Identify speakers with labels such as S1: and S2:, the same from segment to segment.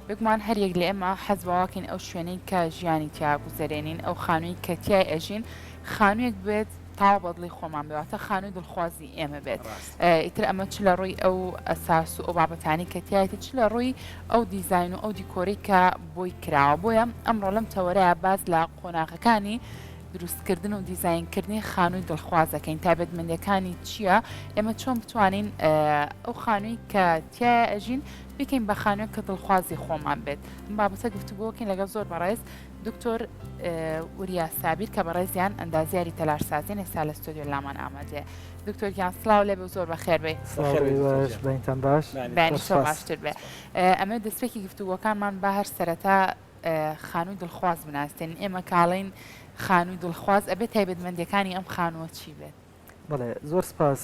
S1: بگومان هەریەک لە ئێمە حەز بەواکەین ئەو شوێنەی کە ژیانی تیا گوزەرێنین ئەو خانووی کە تیای ئەژین خانوویەک بێت تاو بەدڵی خۆمان بێتە خانووی دڵخوازی ئێمە بێت ئیتر ئەمە چ لە ڕووی ئەو ئەساس و ئەو بابەتانی کە تایەتی چ لە ڕووی ئەو دیزاین و ئەو دیکۆری کە بۆی کراوە بۆیە ئەمڕۆ لەم تەوەرەیە باز لە قۆناغەکانی دروستکردن و دیزاینکردنی خانووی دڵخوازەکەین تایبەتمەندیەکانی چییە ئێمە چۆن بتوانین ئەو خانووی کە تایە ئەژین بکەین بە خانووی کە دڵخوازی خۆمان بێت بابەتە گفتوگۆکەین لەگەڵ زۆر بەڕێز دکتۆر وریا سابیر کە بەڕێزیان ئەندازیاری تەلارسازی ئێستا لە ستۆدیۆ لامان ئامادەیە دکتۆریان سلااو لێ بە زۆر بەخێر بێ
S2: بەینتان باش
S1: بانی تۆ باشتر بێ ئەمە دەستپێکی گفتوگۆکانمان بە هەر سەرەتا خانووی دڵخواز بناستێن ئێمە کاڵین خانووی دڵخواز ئەبێت تایبەتمەندیەکانی ئەم خانووە چی بێت
S2: بەڵێ زۆر سپاس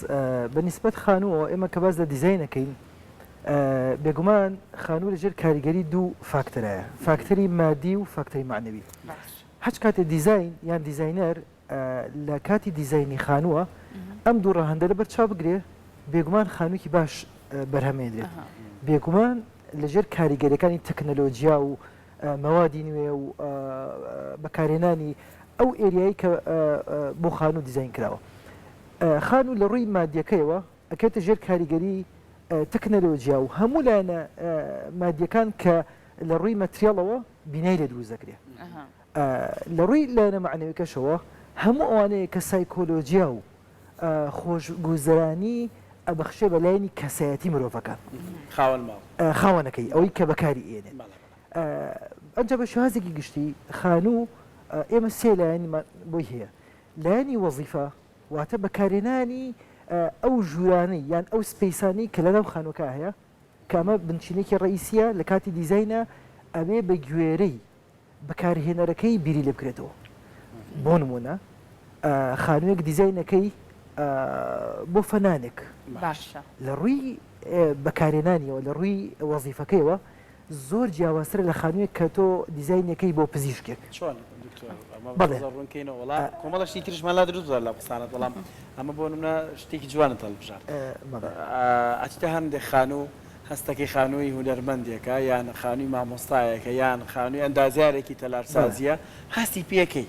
S2: بەنسبەت خانووە ئێمە کە باز لە دیزاینەکەین بێگومان خانوو لەژێر کاریگەری دوو فاکتەرەیە فاکتەری مادی و فاکتەری معنەوی هەچ کاتێ دیزاین یان دیزاینەر لە کاتی دیزاینی خانووە ئەم دوو ڕەهەندە لە بەرچاو بگرێ بێگومان خانوویکی باش بەرهەمێنرێت بێگومان لەژێر کاریگەریەکانی تەکنەلۆجیا و مەوادی نوێ و بەکارهێنانی ئەو ئێریایی کە بۆ خانوو دیزاین کراوە خانوو لە ڕووی مادیەکەیەوە ئەکێتە ژێر کاریگەری تەکنەلۆجیا و هەموو لایەنە مادیەکان کە لە ڕووی مەتریاڵەوە بینای لێ دروست دەکرێت لە ڕووی لایەنە معنەویەکەشەوە هەموو ئەوانەیە کە سایکۆلۆجیا و خۆشگوزەرانی ئەبەخشێ بە لایەنی کەسایەتی مرۆڤەکان خاوەنەکەی ئەوەی کە بەکاری ئێنێت ئەنجا بە شێوازێکی گشتی خانوو ئێمە سێ لایەنی بۆی هەیە لایەنی وەزیفە واتە بەکارهێنانی ئەو ژوورانەی یان ئەو سپەیسانی کە لەناو خانووەکە هەیە کامە بنچینێکی ڕئیسیە لە کاتی دیزاینە ئەبێ بە گوێرەی بەکارهێنەرەکەی بیری لێ بکرێتەوە بۆ نمونە خانوویەک دیزاینەکەی بۆ فەنانێک
S1: باشە
S2: لە ڕووی بەکارهێنانیەوە لە ڕووی وەزیفەکەیەوە زۆر جیاوازترە لە خانوویەک کە تۆ دیزاینەکەی بۆ پزیشکێک
S3: کۆمەڵە شتی تریشمان لا دروست لە قستانەت بەڵام ئەمە بۆ نمونە شتێکی جوانە هەڵبژار ئەچتە هەندێک خانوو هەستەکەی خانووی هونەرمەندێکە یان خانووی مامۆستایەکە یان خانووی ئەندازیارێکی تەلارسازیە هەستی پێکەی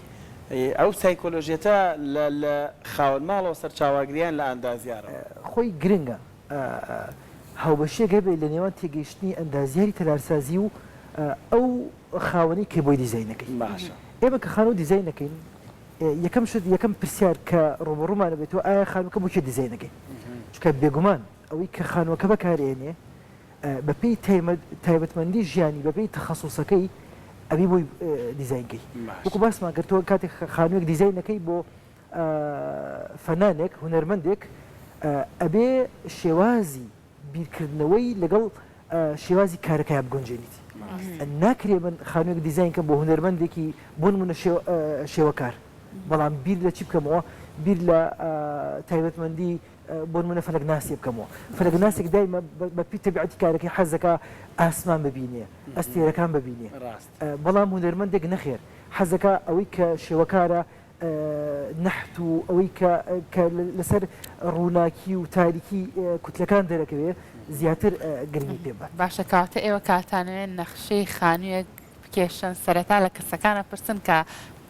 S3: ئەو سایکۆلۆژیەتە لە خاوەن ماڵەوە سەر چاواگریان لە ئەندازیارەوە
S2: خۆی گرنگە هاوبەشێک هەبێت لە نێوان تێگەیشتنی ئەندازیاری تەلارسازی و ئەو خاوەنی کە بۆی دیزاینەکەی
S3: باشە
S2: ئێمە کە خانوو دیزاینەکەین یەکەم شت یەکەم پرسیار کە ڕۆبەڕوومانە بێتەوە ئایا خانووکە بۆ چێ دیزاینەکەی چکە بێگومان ئەوەی کە خانووەکە بەکارێنێ بەپێی تایبەتمەندی ژیانی بەپێی تەخەسوسەکەی ئەبی بۆی دیزاینکەی وەکو باسمان کردەوە کاتێک خانوویەک دیزاینەکەی بۆ فەنانێک هونەرمەندێک ئەبێ شێوازی بیرکردنەوەی لەگەڵ شێوازی کارەکەی بگۆنجێنیت ناکرێ من خانوویەک دیزاینکەم بۆ هونەرمەندێکی بۆ نمونە شێوەکار بەڵام بیر لە چی بکەمەوە بیر لە تایبەتمەندی بۆ نمونە فەلەکناسی بکەمەوە فەلەکناسێک دایمە بەپی تەبیعەتی کارەکەی حەزەکە ئاسمان ببینێ ئەستێرەکان ببینێ بەڵام هونەرمەندێک نەخێر حەزەکە ئەوەی کە شێوەکارە نەحت و ئەوەی کە لەسەر ڕووناکی و تاریکی کوتلەکان دەرەکەوێت زیاتر گرنگی پێ بات
S1: باشە کاتە ئێوە کاتانوێن نەخشەی خانوویەک بکێشن سەرەتا لە کەسەکانە پرسن کە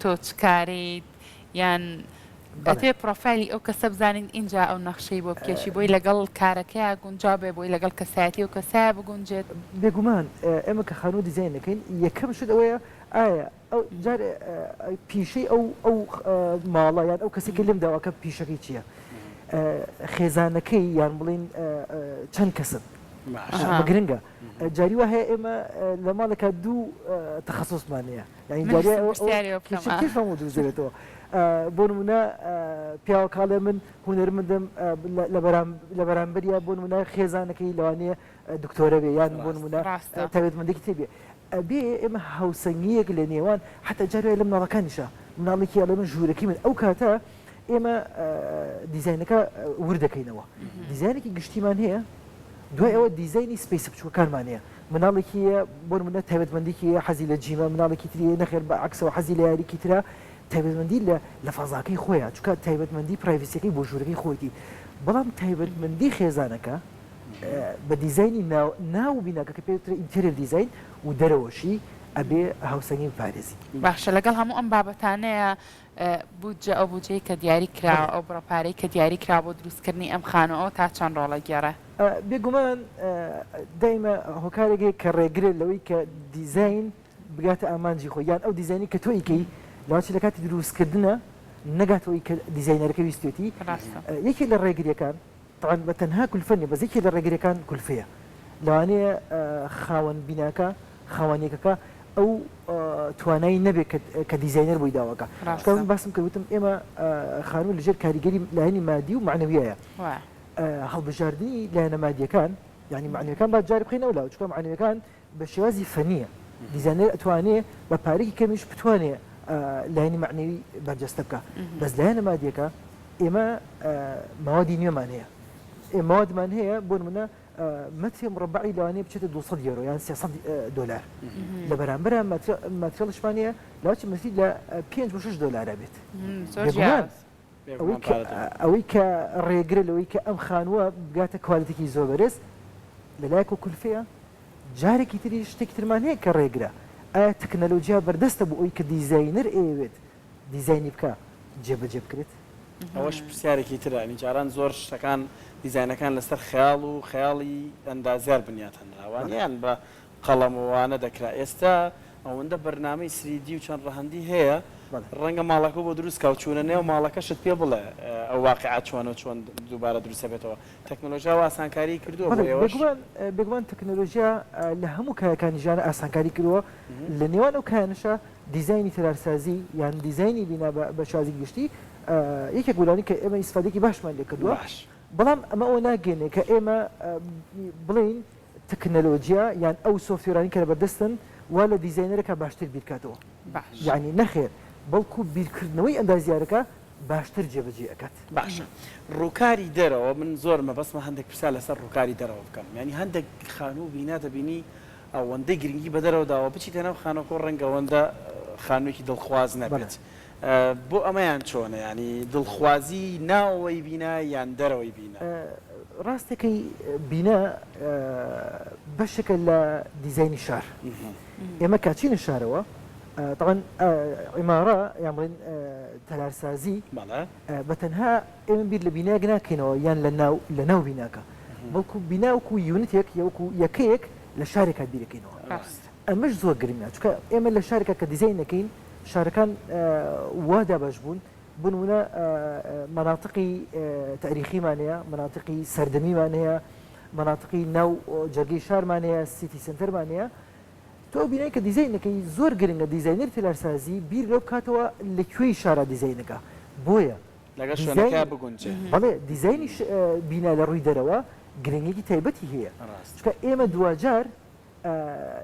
S1: تۆ چکاریت یان ئەتێ پرۆفایلی ئەو کەسە بزانین اینجا ئەو نەخشەی بۆ بکێشی بۆی لەگەڵ کارەکەیە گونجا بێ بۆی لەگەڵ کەسایەتی و کەسایە بگونجێت
S2: بێگومان ئێمە کە خانوو دیزاین دەکەین یەکەم شت ئەوەیە ئایا ئەو جار پیشەی ئەو ماڵە یان ئەو کەسێکی لێم داواکە پیشەکەی چییە خێزانەکەی یان بڵین چەند کەسن گرنگە جاری وە هەیە ئێمە لە ماڵێکە دوو تەخەسوسمانەیە یعنی دروزێتەوە بۆ نمونە پیاوە کاڵێ من هونەرمەندم لە بەرامبەریە بۆ نمونە خێزانەکەی لەوانەیە دکتۆرە بێ یان بۆ نمونە تایبەتمەندێکی تێبێ ئەبێ ئێمە هاوسەنگیەک لە نێوان حتا جارێ لە مناڵەکانیشە مناڵێکی ئەڵێ من ژوورەکەی من ئەو کاتە ئێمە دیزاینەکە وردەکەینەوە دیزاینێکی گشتیمان هەیە دوای ئەوە دیزاینی سپیس بچووکارمان هەیە مناڵێکی بۆ نمونە تایبەتمەندێکی حەزی لە جیمە مناڵێکی تری نەخێر بە عکسەوە حەزی لە یاریکی ترە تایبەتمەندی لە فەزاکەی خۆیان چونکە تایبەتمەندی پرایڤەسیەکەی بۆ ژوورەکەی خۆیتی بەڵام تایبەتمەندی خێزانەکە بە دیزایانی ناو بیناکە کە پێوترە ئینتێریۆر دیزاین و دەرەوەشی ئەبێ هاوسەنگی پارێزی
S1: باشە لەگەڵ هەموو ئەم بابەتانەیە بودجە ئەو بودجەی کە دیاری کراوە ئەو بڕەپارەی کە دیاری کرا بۆ دروستکردنی ئەم خانەوە تا چەند ڕۆڵە گێڕە
S2: بێگومان دایمە هۆکارێکی کە ڕێگرێت لەوەی کە دیزاین بگاتە ئامانجی خۆی یان ئەو دیزایانی کە تۆیکەی لاچی لە کاتی دروستکردنە نەگاتەوەی کە دیزاینەرەکە ویستێتی یەکی لە ڕێگریەکان طبعاً بە تەنها کولفەنی بەس یەکی لە ڕێگریەکان کولفەیە لەوانەیە خاوەن بیناکە خاوەنێکەکە ئەو توانایی نەبێت کە دیزاینەر بۆی داواکە من باسم کەوتم ئێمە خانوو لەژێر کاریگەری لایەنی مادی و معنەویایە هەڵبژاردننی لایەنە مادیەکان یعنی معنەوەکان با جاری بخینەوە چکە معنەوەکان بە شێوازی فەنیە دیزاینەر ئەتوانێت بە پارێکی کەمیش بتوانێت لایەنی معنەوی بەرجەستە بکە بەس لایەنە مادیەکە ئێمە ماوەدی نوێمان هەیە ماوەدمان هەیە بۆ نمونە مەتری مربعی لەوانەیە بچێتە 200 یۆرۆ یان 300 دلار لە بەرامبەر ماتریاڵشمانەیە لاوچی مەسی لە 5 بۆ 6 دلارە بێت ئەوەی کە ڕێگرە لەوەی کە ئەم خانووە بگاتە کوالیتێکی زۆر بەرز لەلایەک و کولفەیە جارێکی تری شتێکی ترمان هەیە کە ڕێگرە ئایا تەکنەلۆژیا بەردەستە بۆ ئەوی کە دیزاینەر ئەوێت دیزایانی بکە جێبەجێ بکرێت
S3: ئەوەش پرسیارێکی ترانی جاران زۆر شتەکان دیزاینەکان لەسەر خەیاڵ و خەیاڵی ئەندازیار بنیات هەنراوانیان بە قەڵەمەوانە دەکرا ئێستا ئەوەندە بەرنامەی سریدی و چەند ڕەهەندی هەیە ڕەنگە ماڵەکە بۆ دروست کاو چوونە نێو ماڵەکەشت پێ بڵێ ئەو واقعات چۆنە چۆن دووبارە دروستە بێتەوە تەکنۆلۆژیا و ئاسانکاری کردووە
S2: بێگومان تەکنۆلۆژیا لە هەموو کارەکانی ژانە ئاسانکاری کردووە لە نێوان ئەو کارانشە دیزایانی تەلارسازی یان دیزایانی بینا بە شازی گشتی یەکێک گولانی کە ئێمە ئیسفادێکی باشمان لێ کردووە بەڵام ئەمە ئەوە ناگەێنێ کە ئێمە بڵین تەکنەلۆژیا یان ئەو سۆفتوێرانی کە لە بەردەستن وا لە دیزاینەرەکە باشتر بیرکاتەوە یعنی نەخێر بەڵکو بیرکردنەوەی ئەندازیارەکە باشتر جێبەجێ ئەکات
S3: باشە ڕووکاری دەرەوە من زۆر مەبەستمە هەندێک پرسا لەسەر ڕووکاری دەرەوە بکەم ینی هەندێک خانوو بینا دەبینی ئەوەندەی گرنگی بە دەرەوە داوە بچیتە ناو خانۆکۆ ڕەنگەوەندە خانوویەکی دڵخواز نەبێت بۆ ئەمەیان چۆنە ینی دڵخوازی ناوەوەی بینا یان دەرەوەی بینا
S2: ڕاستەکەی بینا بەشێکە لە دیزایانی شار ئێمە کاچینە شارەوە طبعا عمارە یان بڵین تەلارسازی بە تەنها ئێمە بیر لە بینایەک ناکەینەوە یان لە ناو بیناکە بەڵکو بیناوەکو یونتێک یەوەکو یەکەیەک لە شارێکا بیرەکەینەوە ئەمەش زۆر گرنگە چونکە ئێمە لە شارێکە کە دیزاین نەکەین شارەکان وادا باش بوون بنمونە مناطقی تاریخیمان هەیە مناطقی سەردەمیمان هەیە مناطقی ناو جەرگەی شارمان هەیە سیتی سنتەرمان هەیە تۆ بینایی کە دیزاینەکەی زۆر گرنگە دیزاینەر تەلارسازی بیر لەو بکاتەوە لەکوێی شارە دیزاینەکە بۆیە
S3: لەگەڵ شوێنەکە بگونجێ
S2: بەڵێ دیزایانی بینا لە ڕووی دەرەوە گرنگێکی تایبەتی هەیە چونکە ئێمە دوجار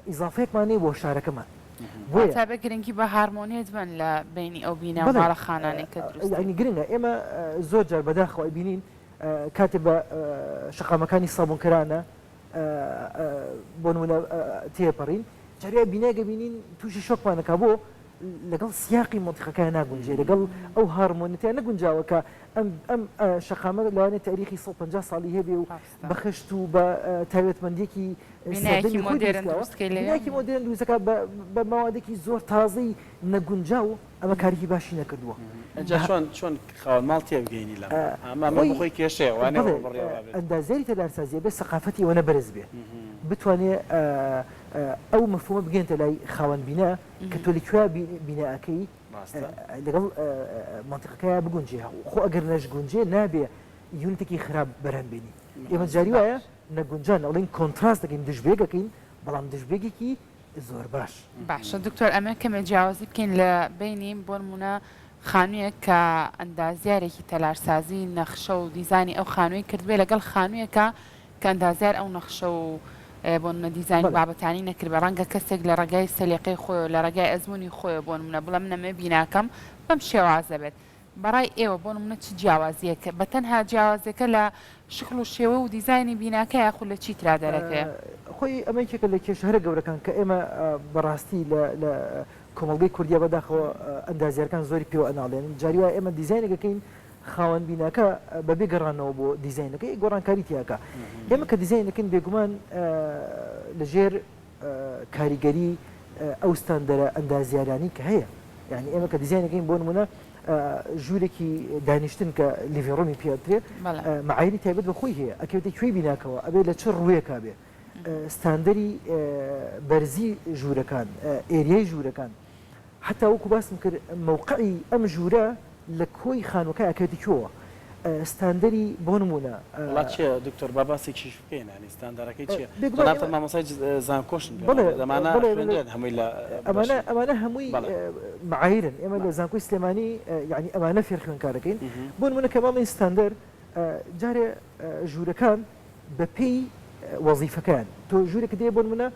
S2: ئیزافەیەکمان هەیە بۆ شارەکەمان
S1: بۆیە بە گرنگی بە هارمۆنیت بن لە بینی ئەو بینا و ماڵە خانانێک کە دروست
S2: ینی گرنگە ئێمە زۆر جار بەداخەوە بینین کاتێ بە شەقامەکانی سابوونکەرانە بۆ نمونە تێپەڕین جاریا بینایگە بینین تووشی شۆکمانەکە بۆ لەگەڵ سیاقی مۆتیقەکان ناگونجێ لەگەڵ ئەو هارمۆنیتیان نەگونجاوە کە ئەم شەقامە لەوانێت تاریخی 150 ساڵی هەبێ و بەخشت و بە تایبەتمەندیەکی
S1: بینایەکی مۆدێرن
S2: دروستەکە بە ماوادێکی زۆر تازەی نەگونجاو ئەمە کارێکی باشی نەکردووە
S3: چۆن خاوەن ماڵ تێبگەینی لە ئەمە خۆی کێشەیە
S2: ئەندازیاری تەلارسازیە بێ سەقافەتی ئەوە نەبەرز بێ بتوانێت ئەو مەفهومە بگەێنتە لای خاوەن بینا کە تۆ لەکوێ بیناکەی لەگەڵ منتیقەکەیە بگونجێ خۆ ئەگەر نەشگونجێ نابێ یونتێکی خراپ بەرهەم بینی ئێمە جاری وایە نەگونجان ئەڵین کۆنتراست دەکەین دژبێگەکەین بەڵام دژبێگێکی زۆر
S1: باشە دکتۆر ئەمە کەمە جیاوازی بکەین لە بینیم بۆ نمونە خانوویەک کە ئەندازیارێکی تەلارسازی نەخشە و دیزانی ئەو خانووی کردبێ لەگەڵ خانوویەکە کە ئەندازیار ئەو نەخشە و بۆ دیزانی بابەتانی نەکرد بە ڕەنگە کەسێک لە ڕێگای سەلیقەی خۆی لە ڕێگای ئەزمموی خۆی بۆ نمونە بڵێ منەمە بیناکەم بەم شێوازە بێت بەڕای ئێوە بۆ نمونە چ جیاوازیەکە بە تەنها جیاوازەکە لە شکل و شێوە و دیزانی بیناکە یاخو لە چی ترا دەرەکەیە
S2: خۆی ئەمەیەکێکە لە کێشەرە گەورەکان کە ئێمە بەڕاستی لە کۆمەڵگەی کوردیا بەداخەوە ئەندازیارەکان زۆری پێوە ئەناڵێن جاری وایە ئێمە دیزاینەکەین خاوەن بیناکە بەبێ گەڕانەوە بۆ دیزاینەکەی گۆڕانکاری تیاکە ئێمە کە دیزاینەکەن بێگومان لەژێر کاریگەری ئەو ستاندەرە ئەندازیارانی کە هەیە یعنی ئێمە کە دیزاینەکەین بۆ نمونە ژوورێکی دانیشتن کە لیڤێڕۆمی پێدرێت معایری تایبەت بە خۆی هەیە ئەکەوێتی کوێی بیناکەوە ئەبێ لە چ ڕوویەکە بێ ستاندەری بەرزی ژوورەکان ئێریای ژوورەکان حتا وەکو باسم کرد مووقعی ئەم ژوورە لە کۆی خانوەکە ئەکەوێتی کوێوە ستاندەری بۆ نمونە
S3: چیە دکتۆر باباسێکیش بکەین ینی ستاندەرەکەی چیە مامۆسای زانکۆشن هەمووی لە
S2: ئەمانە هەمووی معایرن ئێمە لە زانکۆی سلێمانی یعنی ئەمانە فێرخوێنکارەکەین بۆ نمونە کە باڵی ستاندەر جارێ ژوورەکان بە پێی وەزیفەکان تۆ ژوورێک دێ بۆ نمونە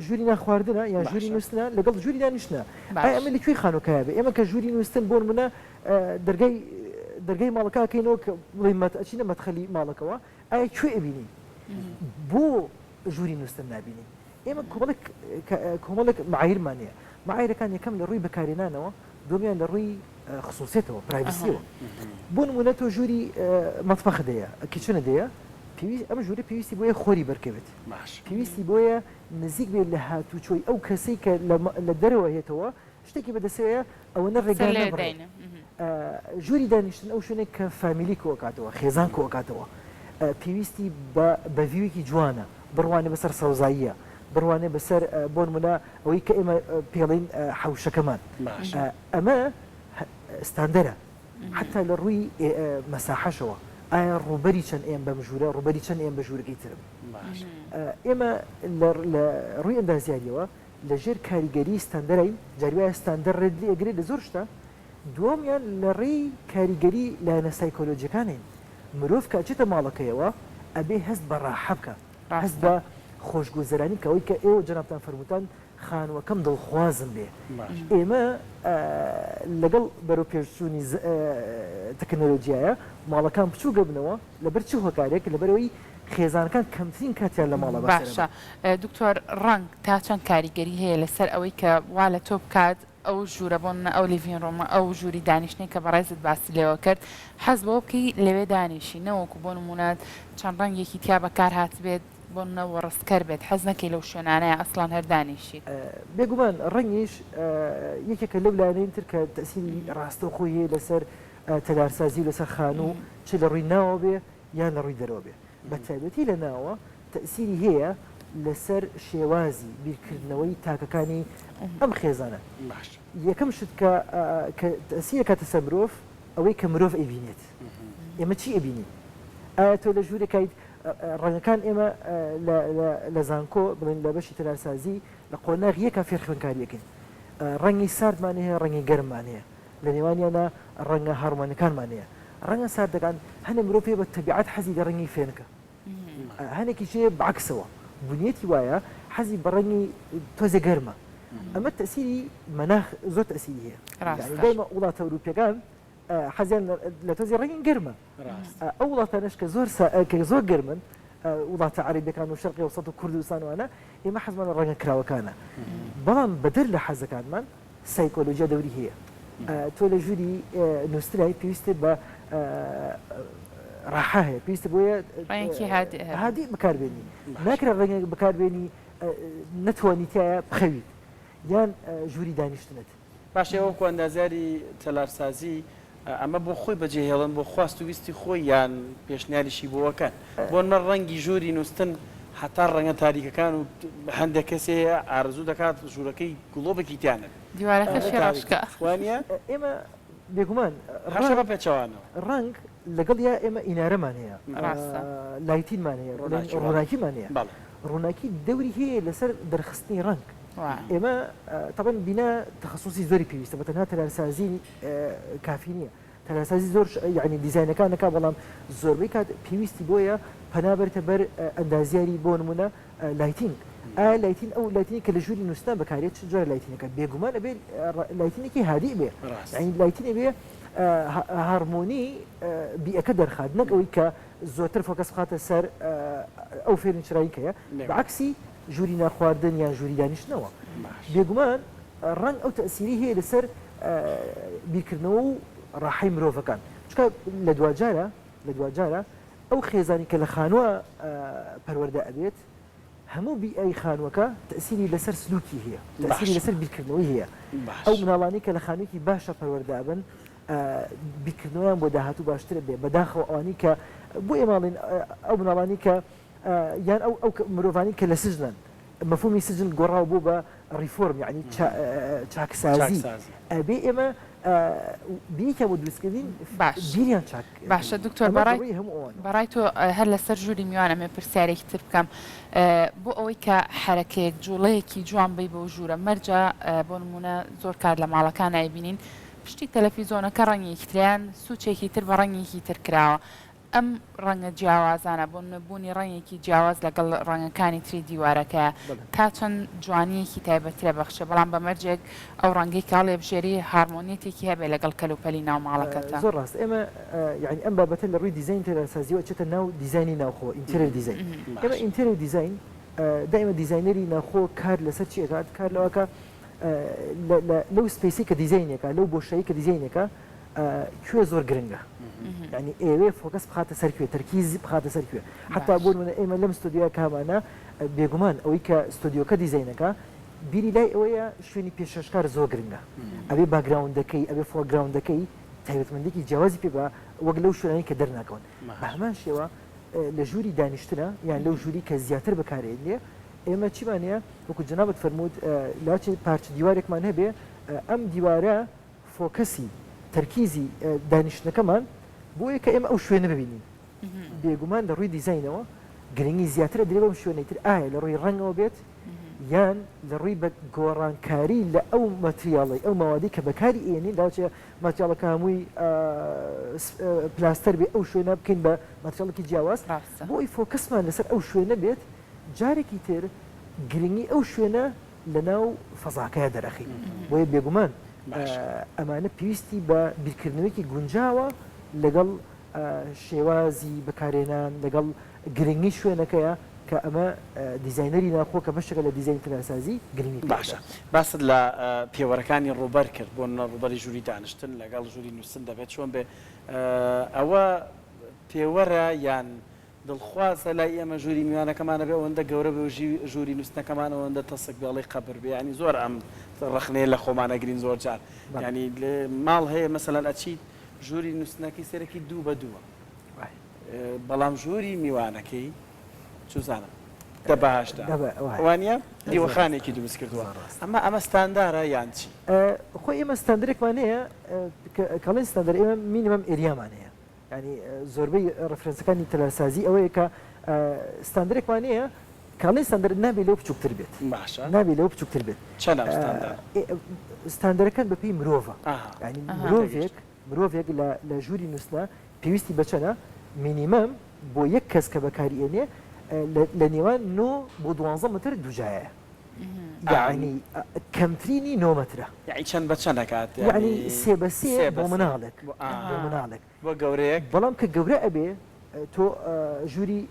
S2: ژووری ناخواردنە یان ژووری نووسنە لەگەڵ ژووری دانیشتە ئەمە لەکوێی خانۆکایە بێ ئێمە کە ژووری نووسن بۆ نمونە دەرگای ماڵەکەکەینەوە کە بڵێ ئەچینە مەدخەلی ماڵەکەەوە ئایا کوێ ئەبینی بۆ ژووری نووسن نبینی ئێمە کۆمەڵێک معایرمانەیە معایرەکان یەکەم لە ڕووی بەکارێنانەوە دومیان لە ڕووی خصوصیتەوە پرایڤسیەوە بۆ نمونە تۆ ژووری مەتبەخ دەیە کیچنە دەیە ئەم ژوورە پێویستی بۆیە خۆری بەرکەوێت پێویستی بۆیە نزیک بێت لە هاتوچۆی ئەو کەسەی کە لە دەرەوە هێتەوە شتێکی بەدەسەوەیە ئەوەنە ڕێگان ژووری دانیشتن ئەو شوێنێک کە فامیلی کۆکاتەوە خێزان کۆکاتەوە پێویستی بە ڤیوێکی جوانە بڕوانێ بەسەر سەوزاییە بڕوانێ بەسەر بۆ نمونە ئەوەی کە ئێمە پێڵین حەوشەکەمان ئەمە ستاندەرە حتا لە ڕووی مەساحەشەوە ئایا ڕوبەری چەند ئێم بەم ژوورە ڕوبەری چەند ئێم بە ژوورەکەی ترم ئێمە لە ڕووی ئەندازیاریەوە لەژێر کاریگەری ستاندەرین جاروایە ستاندەر ڕێدلی ئەگرێت لە زۆر شتە دووەمیان لە ڕێی کاریگەری لایەنە سایکۆلۆجیەکانین مرۆڤ کە ئەچێتە ماڵەکەیەوە ئەبێ هەست بە ڕاحە بکە هەست بە خۆشگوزەرانی کەەوەی کە ئێوە جەنابتان فەرمووتان خانوەکەم دڵخوازم بێ ئێمە لەگەڵ بەرەو پێشچوونی تەکنۆلۆژیایە ماڵەکان بچوو گەبنەوە لەبەر چ هۆکارێک لەبەرەوەی خێزانەکان کەمترین کاتیان لە ماڵە
S1: باشە دکتۆر ڕنگ تا چەند کاریگەری هەیە لەسەر ئەوەی کە وا لە تۆ بکات ئەو ژوورە بۆن ئەو لیڤین ڕۆمە ئەو ژووری دانیشتنی کە بەڕێزت باسی لێوە کرد حەز بۆ بکەی لەوێ دانیشی نەوەکو بۆ نمونات چەند ڕەنگێکی تیا بەکار هات بێت بۆ نەوە ڕستکەر بێت حەز نەکەی لەو شوێنانەیە ئەسڵان هەردانیشیت
S2: بێگومان ڕەنگیش یەکێکە لەو لایەنەی تر کە تەسیری ڕاستە خۆی هەیە لەسەر تەدارسازی لەسەر خانوو چ لە ڕووی ناوە بێ یان لە ڕووی دەرەوە بێ بە تایبەتی لە ناوە تەسیری هەیە لەسەر شێوازی بیرکردنەوەی تاکەکانی ئەم خێزانە یەکەم شت کە تەسیرە کاتە سەر مرۆڤ ئەوەی کە مرۆڤ ئەبینێت ئێمە چی ئەبینی ئایا تۆ لە ژوورێکیت ڕەنگەکان ئێمە لە زانکۆ بڵێن لە بەشی تەدارسازی لە قۆناغ یەکە فێرخوێنکاریەکەین ڕەنگی ساردمان هەیە ڕەنگی گەرممان هەیە لە نێوانیانە ڕەنگە هەڕمانەکانمان هەیە ڕەنگە ساردەکان هەنە مرۆڤ بە تەبیعەت حەزی لە ڕەنگی فێنکە هەنێکی شەیە بەعکسەوە بنیەتی وایە حەزی بە ڕەنگی تۆزێ گەرمە ئەمە تەسیری مەناخ زۆر تەسیری هەیە دایمە وڵاتە ئەوروپیەکان حەزیان لە تۆزی ڕەنگی گەرمە ئەو وڵاتانش کە زۆر گەرمن وڵاتە عەرەبیەکان و شەرقی ئەوسەط و کوردستانوانە ئێمە حەزمان لە ڕەنگە کراوەکانە بەڵام بەدەر لە حەزەکانمان سایکۆلۆژیا دەوری هەیە تۆ لە ژووری نووسرای پێویستە بە ڕاحە هەیە پێویستە بۆیە هادی بەکاربێنی ناکرا ڕەنگە بەکاربێنی نەتوانیتیایە بخەویت یان ژووری دانیشتنت
S3: باشەوە ئەندازیاری تەلارسازی ئەمە بۆ خۆی بەجێهێڵن بۆ خواست و ویستی خۆی یان پێشنیاریشی بۆەکەن بۆ نە ڕەنگی ژووری نووسن حتا ڕەنگە تاریکەکان و هەندێک کەسێ ئارزوو دەکات ژوورەکەی گوڵۆبێکی تیانە
S1: دیوارەکە شێڕاشکە
S3: وانە
S2: ئێمە بێگومان
S3: ڕەشە پێچەوانەوە
S2: ڕنگ لەگەڵ یا ئێمە ئینارەمان هەیە لایتینمان هەیە ڕووناکیمان هەیە ڕووناکی دەوری هەیە لەسەر دەرخستنی ڕنگ ئێمە طبعا بنا تخصصی زۆری پێویستە بەتەنها تەلارسازی کافی نییە تەلارسازی زۆر یعنی دیزاینەکانەکە بەڵام زۆربەی کات پێویستی بۆیە پەنابەرتە بەر ئەندازیاری بۆ نمونە لایتینگ ئایا لایتین ئەو لایتینی کە لە ژووری نووسنا بەکارێت چ جۆرە لایتینەکە بێگومان ئەبێ لایتینێکی هادی بێ یعنی لایتینە بێ هارمۆنی بیئەکە دەرخات نەک ئەوەی کە زۆرتر فۆکەس بخاتە سەر ئەو فێرنچراییکەیە بەعکسی ژووری ناخواردن یان ژووری دانیشتنەوە بێگومان ڕەنگ ئەو تەسیری هەیە لەسەر بیرکردنەوە و ڕاحەی مرۆڤەکان چکە لە دوجارە ئەو خێزانی کە لە خانووە پەروەردە ئەبێت هەموو بیئەی خانووەکە تەسیری لەسەر سلوکی هەیە تەسیری لەسەر بیرکردنەوەی هەیە ئەو مناڵانی کە لە خانوویەکی باشە پەروەردە بن بیرکردنەوەیان بۆ داهاتوو باشترە بێ بەداخەوە ئەوانی کە بۆ ئێماڵین ئەو مناڵانی کە یان ئەو مرۆڤانی کە لە سژنن مفهومی سجن گۆڕاو بوو بە ریفۆرم یعنی چاکسازی ئەبێ ئێمە بیکە بۆ دروستکردین بیریان چاک
S1: باشە دکتۆر بەڕای تۆ هەر لەسەر ژووری میوانەمێ پرسیارێکی تر بکەم بۆ ئەوەی کە حرەکەیەک جوڵەیەکی جوان بی بۆ ژوورە مەرجە بۆ نمونە زۆر کار لە ماڵەکان نایبینین پشتی تەلەڤیزۆنەکە ڕەنگێکتریان سوچێکی تر بە ڕەنگێکی تر کراوە ئەم ڕەنگە جیاوازانە بۆ نبوونی ڕەنگێکی جیاواز لەگەڵ ڕەنگەکانی تری دیوارەکەە تا چەند جوانیەکی تایبەترە بەخشە بەڵام بە مەرجێک ئەو ڕەنگەی کاڵێ بژێری هارمۆنیەتێکی هەبێ لەگەڵ کەلوپەلی ناو ماڵەکەتە
S2: زۆر ڕاست ئێمە یعنی ئەم بابەتە لە ڕووی دیزاین تەرەسازیەوە چێتە ناو دیزایانی ناوخۆ ئینتێریۆر دیزاین ئێمە ئینتێریۆر دیزاین دائما دیزاینەری ناوخۆ کار لەسەر چی ئەکات کار لەوەکە لەو سپیسی کە دیزاینێکە لەو بۆشایی کە دیزاینێکە کوێ زۆر گرنگە يعني ئێوێ فۆکەس بخاتە سەر کوێ تەرکیزی بخاتە سەر کوێ حتا بۆ نمونە ئێمە لەم ستودیۆ کامانە بێگومان ئەوەی کە ستودیۆکە دیزاینەکە بیری لای ئەوەیە شوێنی پێشەشکار زۆر گرنگە ئەبێ باگراوندەکەی ئەبێ فۆرگراوندەکەی تایبەتمەندێکی جیاوازی پێ بە وەک لەو شوێنانی کە دەرناکەون بە هەمان شێوە لە ژووری دانیشتنە یان لەو ژووری کە زیاتر بەکارێنێ ئێمە چیمانەیە وەکو جەنابەت فەرموود لاچی پارچە دیوارێکمان هەبێ ئەم دیوارە فۆکەسی تەرکیزی دانیشتنەکەمان بۆیە کە ئێمە ئەو شوێنە ببینین بێگومان لە ڕووی دیزاینەوە گرنگی زیاترە درێ بەم شوێنەی تر ئایا لە ڕووی ڕەنگەوە بێت یان لە ڕووی بە گۆڕانکاری لە ئەو مەتریاڵی ئەو ماوادی کە بەکاری ئێنین لاچێ ماتریاڵەکە هەمووی پلاستەر بێ ئەو شوێنە بکەین بە ماتریاڵێکی جیاواز بۆی فۆکەسمان لەسەر ئەو شوێنە بێت جارێکی تر گرنگی ئەو شوێنە لە ناو فەزاکەیە دەرەخی بۆیە بێگومان ئەمانە پێویستی بە بیرکردنەوەیکی گونجاوە لەگەڵ شێوازی بەکارێنان لەگەڵ گرنگی شوێنەکەیە کە ئەمە دیزاینەری ناخۆ کە بەشێکە لە دیزاین تەناسازی گرنگی
S3: باشە باست لە پێوەرەکانی ڕوبەر کرد بۆ ڕوبەری ژووری دانیشتن لەگەڵ ژووری نووسن دەبێت چۆن بێ ئەوە پێوەرە یان دڵخوازە لای ئێمە ژووری میوانەکەمانە بێ ئەوەندە گەورە بە ژووری نووسنەکەمان ئەوەندە تەسک بێڵی قەبر بێ ینی زۆر ئەم ڕخنەیە لە خۆمانەگرین زۆر جار ینی ماڵ هەیە مەسەلەن ئەچیت ژووری نووسنەکەی سەرەکی دوو بە دووە بەڵام ژووری میوانەکەی چزانم دە بەهاشدا وانە دیوەخانێکی دروست کردووە ئەمە ستاندارە یان چی
S2: خۆی ئێمە ستاندرێکمان هەیە کەڵێن ستاندەر ئێمە مینیمەم ئێریامان هەیە ینی زۆربەی ڕفرەنسەکانی تەلەسازی ئەوەیە کە ستاندرێکمان هەیە کاڵێن ستاندەر نابێ لەو بچووکتر بێت نابێ لەو بچووکتر بێت ستاندەرەکان بەپێی مرۆڤە ینی مرۆڤێک لە ژووری نووسنە پێویستی بچەنە مینیمەم بۆ یەک کەس کە بەکاری ئێنێ لە نێوان 9 بۆ 12 متر دووجایە یعنی کەمترینی 9 مترە
S3: یعنی چەند بە چەند دەکات
S2: یعنی سێ بە سێ بۆ مناڵێک
S3: بۆ گەورەیەک
S2: بەڵام کە گەورە ئەبێ تۆ ژووری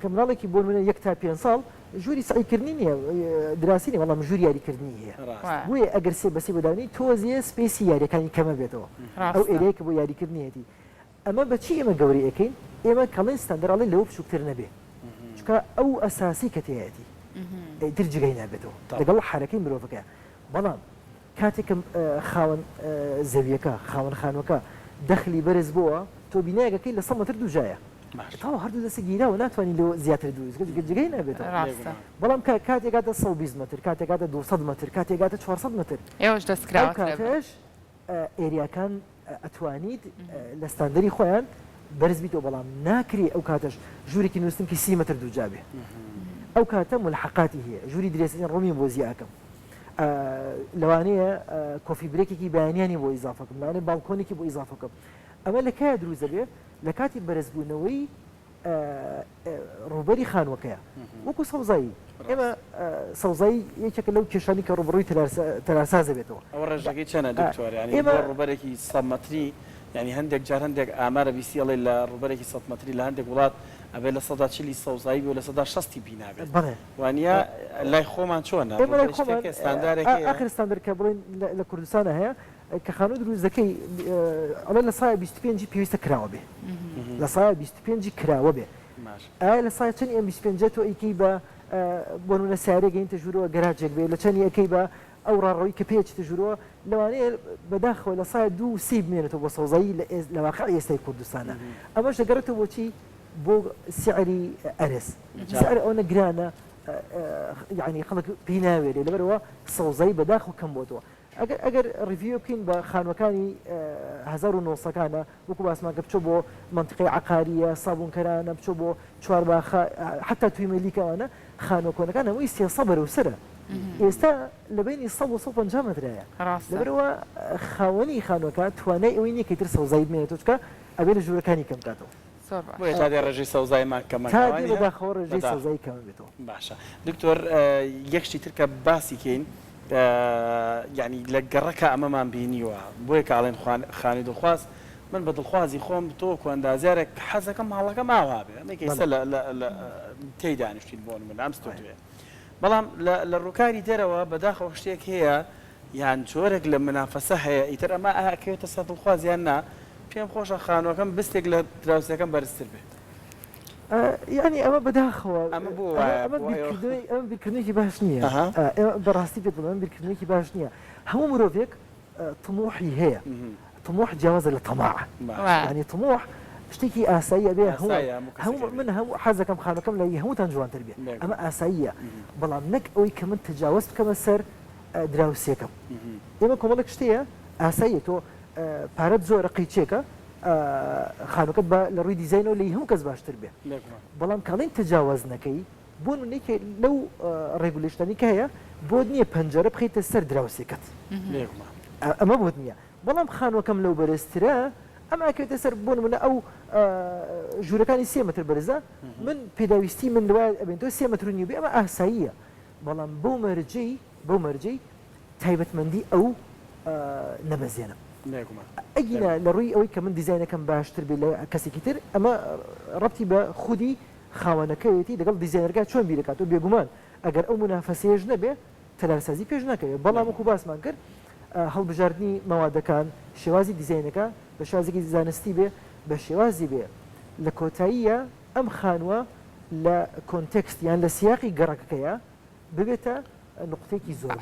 S2: کە مناڵێکی بۆ منە 1 تا 5 ساڵ ژووری سعیکردنی نییە دراسی نیە بەڵام ژووری یاریکردنی هەیە بۆیە ئەگەر سێ بەسێ بدانی تۆزیە سپیسی یاریەکانی کەمە بێتەوە ئەو ئێرەیە کە بۆ یاریکردنیەتی ئەمە بەچی ئێمە گەوری ئەەکەین ئێمە کەڵێن ستاندەرڵی لەوە بچووکتر نەبێ چکە ئەو ئەساسی کە تێیەتی درجگەی نابێتەوە لەگەڵ حرەکەی مرۆڤەکە بەڵام کاتێکم خاوەن زەویەکە خاوەن خانوەکە دەخلی بەرز بووە تۆ بینایەکەی لە 100 متر دووجایە تاوە هەردوو دەسە گیراوە ناتوانانی لەوە زیاتر جگەی نابێتەوە بەڵام کاتێکاتە 120 متر کاتێکاتە 200 متر کاتێکاتە 400 متر
S1: ئێوەش دەستکراوە
S2: کاتەش ئێریاکان ئەتوانیت لە ستاندەری خۆیان بەرز بیتەوە بەڵام ناکری ئەو کاتەش ژوورێکی نووسنکی 30 متر دووجابێ ئەو کاتە ملحقاتی هەیە ژووری درێسەکان ڕۆمی بۆ زیاکەم لەوانەیە کۆفی برێکێکی بەیانیانی بۆ ئیزافەکەم لەوانەیە باڵکۆنێکی بۆ ئیزافەکەم ئەمە لە کایە دروست دەبێت لە کاتی بەرزبوونەوەی ڕوبەری خانوەکەیە وەکو سەوزایی ئێمە سەوزایی یەکێکە لەو کێشانی کە ڕوبڕووی تەلارساز دەبێتەوە
S3: ئەوە ڕێژەکەی چەنە دکتۆر ینی ڕوبەرێکی 100 متری ینی هەندێک جار هەندێک ئامارە بیسیڵێ لە ڕوبەرێکی 100 متری لە هەندێک وڵات ئەبێ لە 140 سەوزایی بۆ لە 160 بینابێت وانە لای خۆمان چۆنە
S2: ئاخر ستاندەر کە بڵێن لە کوردستانە هەیە کە خانوو دروستەکەی ئەڵێ لە سایە 25 پێویستە کراوە بێ لە سایە 25 کراوە بێ ئایا لە سایە چەند M25 تۆ ئەیکەی بە بۆ نمونە سیارەیەک گەیشتە ژوورەوە گەراجێک بێ لە چەندی ئەەکەی بە ئەو ڕاڕەوەی کە پێچتە ژوورەوە لەوانەیە بەداخەوە لە سایە 2 بمێنێتەوە بۆ سەوزایی لە واقع ئێستای کوردستانە ئەمەش دەگەڕێتەوە بۆچی بۆ سعری ئەرز سعر ئەوە گرانە یعنی خەڵک پێی ناوێرێ لەبەرەوە سەوزایی بەداخەوە کەم بۆتەوە ئەگەر ڕیڤیو بکەین بە خانوەکانی 1970کانە وەکو باسمان کە بچۆ بۆ منطقەی عقاریە سابوونکەرانە بچۆ بۆ چوارباخە حتا توی مەلیکەوانە خانوەکۆنەکان هەمووی 300 بەرەوسرە ئێستا لە بینی 150 مترایە لەبەرەوە خاوەنی خانوەکە توانای ئەوەی نییە کە تر سەوزایی بمێنێتەوە چکە ئەبێ لە ژوورەکانی کەم بکاتەوە
S3: تا دێ ڕێژەی سەوزایمان
S2: کەمەکە بەداخەوە ڕێژەی سەوزایی کەم بێتەوە
S3: باشە دکتۆر یەکشتی ترکە باسی کەین یعنی لە گەڕەکە ئەمەمان بینیوە بۆیە کاڵێن خانی دڵخواست من بە دڵخوازی خۆم تۆکو ئەندازیارێک حەزەکەم ماڵەکە ماوا بێ ئەمەکەیسە لە تێی دانیشتین بۆ من ئەم ستۆێ بەڵام لە ڕووکاری دەرەوە بەداخەوە شتێک هەیە یان جۆرێک لە منافەسە هەیە ئیتر ئەمە ئاکەوێتە سەر دڵخوازیان نا پێم خۆشە خانوەکەم بستێک لە دراوسەکەم بەرزتر بێت
S2: یعنی ئەمە بەداخەوە ئەمە بیرکردنێکی باش نییە بەڕاستی پێ ئەمە بیرکردنێکی باش نییە هەموو مرۆڤێک طموحی هەیە طموح جیاوازە لە طماع ینی طموح شتێکی ئاساییە بێ من هەموو حەزەکەم خانەکەم لە هەمووتان جوانتر بێ ئەمە ئاساییە بەڵام نەک ئەوەی کە من تجاوز بکەمە سەر دراوسێکم ئێمە کۆمەڵێک شتەیە ئاساییە تۆ پارەت زۆرە قیچێکە خانووکەت لە ڕووی دیزاینەوە لی هەموو کەس باشتر بێ بەڵام کاڵین تجاوز نەکەی بۆ نونێکی لەو ڕێگولیشتانی کە هەیە بۆ نییە پەنجەرە بخیتە سەر دراوسێکەت ئەمە بۆت نییە بەڵام خانووەکەم لەو بەرزترە ئەمە کەوێتە سەر بۆ نمونە ئەو ژوورەکانی 3 متر بەرزە من پێداویستی من دوای ئەبێن تۆ 3 متر نیو بێ ئەمە ئاساییە بەڵام بەو مەرجەی تایبەتمەندی ئەو نەبەزێنم ئەگینا لە ڕووی ئەوەی کە من دیزاینەکەم باشتر بێت لە کەسێکی تر ئەمە ڕەبتی بە خودی خاوەنەکەوێتی لەگەڵ دیزاینەرگا چۆن بیرەکات و بێگومان ئەگەر ئەو منافەسەیەش نەبێ تەلارسازی پێش ناکەوێت بەڵام وەکو باسمان کرد هەڵبژاردننی مەوادەکان شێوازی دیزاینەکە بە شازێکی زانستی بێ بە شێوازی بێ لە کۆتاییە ئەم خانووە لە کۆنتێکست یان لە سیاقی گەڕەکەکەیە ببێتە نقطێکی زۆر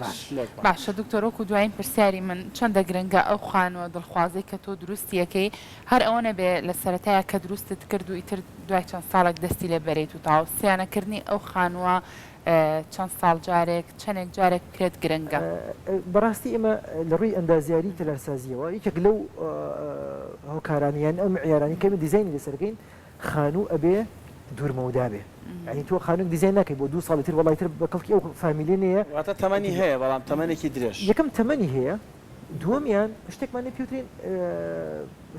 S1: باشە دکتۆرۆکو دوایین پرسیاری من چەندە گرنگە ئەو خانووە دڵخوازی کە تۆ دروستیەکەی هەر ئەوەنە بێ لە سەرەتایە کە دروستت کرد و ئیتر دوای چەند ساڵێک دەستی لێ بەریت و تاوسیانەکردنی ئەو خانووە چەند ساڵ جارێک چەندێک جارێک کرێت گرنگە
S2: بەڕاستی ئێمە لە ڕووی ئەندازیاری تەلارسازیەوە یەکێک لەو هۆکارانیان ئەو معیارانی کەمە دیزاینی لەسەرکەین خانوو ئەبێ دوورمەودا بێ ینی تۆ خانووک دیزاین ناکەی بۆ 2 ساڵی تر وڵای تر بە کەڵکی ئەو فامیلی نیە
S3: واتە تەمەنی هەیە بەڵام تەمەنێکی درێژ
S2: یەکەم تەمەنی هەیە دووەمیان شتێکمان پێوترین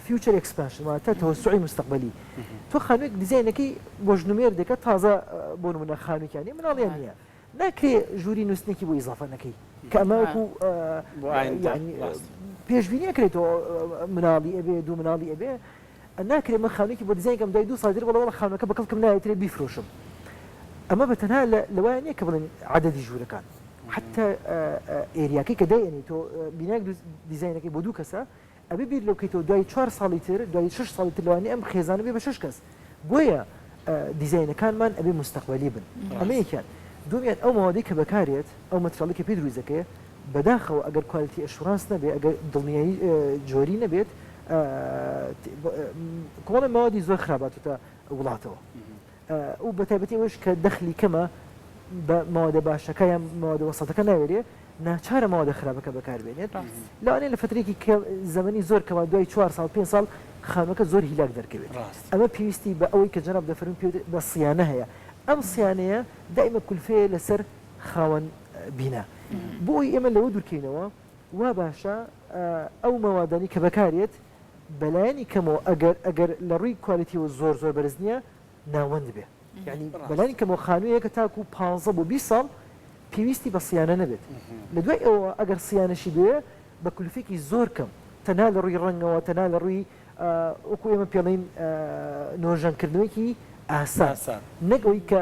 S2: فیوچر ئەکسپانشن واتە تەوەسوعی مستەقبەلی تۆ خانوویەک دیزاینەکەی بۆ ژنومێر دەکات تازە بۆ نمونە خانوویەکانی مناڵیان نییە ناکرێ ژووری نووسنێکی بۆ ئیزافە نەکەی کە ئەمە وەکو پێشبینی ئەکرێتەوە مناڵی ئەبێ دوو مناڵی ئەبێ ناکرێت من خانوویەکی بۆ دیزاینکەم دای 2 ساڵ وڵ خانووەکە بە کەڵکم نایەترێ بیفرۆشم ئەمە بە تەنها لەوایە نییە کە بڵێن عەدەدی ژوورەکان حتى ئێریاکەی کە دایێنی تۆ بینایك دیزاینەکەی بۆ 2 کەسە ئەبێ بیر لەو کەیتەوە دوای 4 ساڵی تر دوای 6 ساڵی تر لەوانێ ئەم خێزانە بێ بە 6 کەس بۆیە دیزاینەکانمان ئەبێ مستەقبەلی بن ئەمە یەکیان دومیان ئەو ماوەدەی کە بەکارێت ئەو مەتریاڵی کە پێی دروستەکەیە بەداخەوە ئەگەر کوالیتی ئەشورانس نەبێ ئەگەر دڵنیایی جۆری نەبێت کۆڵە ماوەدی زۆر خراپاتە وڵاتەوە و بەتایبەتی ئەوەش کە دەخلی کەمە بە ماوەدە باشەکە یان ماوەدە وەسەڵەکە ناوێرێ ناچارە ماوەدە خراپەکە بەکاربێنێت لەوانەیە لە فترێکی زەمەنی زۆر کەوا دوای 4 ساڵ 5 ساڵ خانووەکە زۆر هیلاک دەرکەوێت ئەمە پێویستی بە ئەوەی کە جەناب دەفەرمون بە سیانە هەیە ئەم سیانەیە دائیمە کولفەیە لەسەر خاوەن بینە بۆی ئێمە لەوە دوورکەینەوە وا باشە ئەو مەوادانی کە بەکارێت بەلایانی کەمەوە ئەگەر لە ڕووی کوالیتیەوە زۆر زۆر بەرز نییە ناوەند بێ یعنی بەلایانی کەمەوە خانوویە کە تاکو 15 بۆ 20 ساڵ پێویستی بە سیانە نەبێت لە دوای ئەوە ئەگەر سیانەشی بێ بە کولفێکی زۆر کەم تەنها لە ڕووی ڕەنگەوە تەنها لە ڕووی وەکو ئێمە پێڵین نۆژەنکردنەوەیکی ئاسان نەگەوەی کە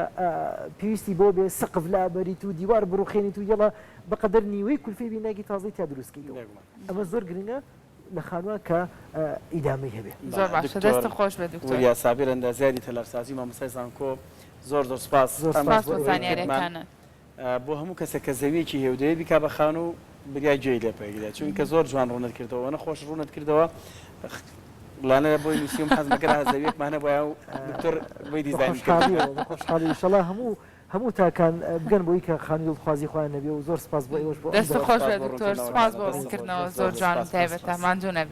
S2: پێویستی بۆ بێ سەقف لا بەریت و دیوار بڕوخێنیت و یەڵە بەقەدەر نیوەی کولفەی بیناگی تازەی تا دروستکەیتەوە ئەمە زۆر گرنگە لە خانووە کە ئیدامەی هەبێ
S1: زۆر باشە دەستە خۆش بێ دکتۆر
S3: وریا سابیر ئەندازیاری تەلەرسازی مامۆستای زانکۆ زۆر سوپاس
S1: بۆ زانیاریەکانە
S3: بۆ هەموو کەسێک کە زەویەکی هێودەیە بیکا بە خان و بریای جێی لێ پێگرێت چونکە زۆر جوان ڕوونەت کردەوە نەخۆش ڕوونەت کردەوە لانە بۆی نووسیم حەزمەکە زەویەکمانە بۆ دکتۆر بۆی دیزاین
S2: خۆشحاڵی ئینشەڵا هەموو تاکان بگەن بۆی کە خانی دڵخوازی خۆیان نەبێ و زۆر سپاس بۆ ئێوەش بۆ
S1: دەستە خۆش بێ دکتۆر سپاس بۆ ڕوونکردنەوە زۆر جوان و تایبەتە ماندوو نەبێت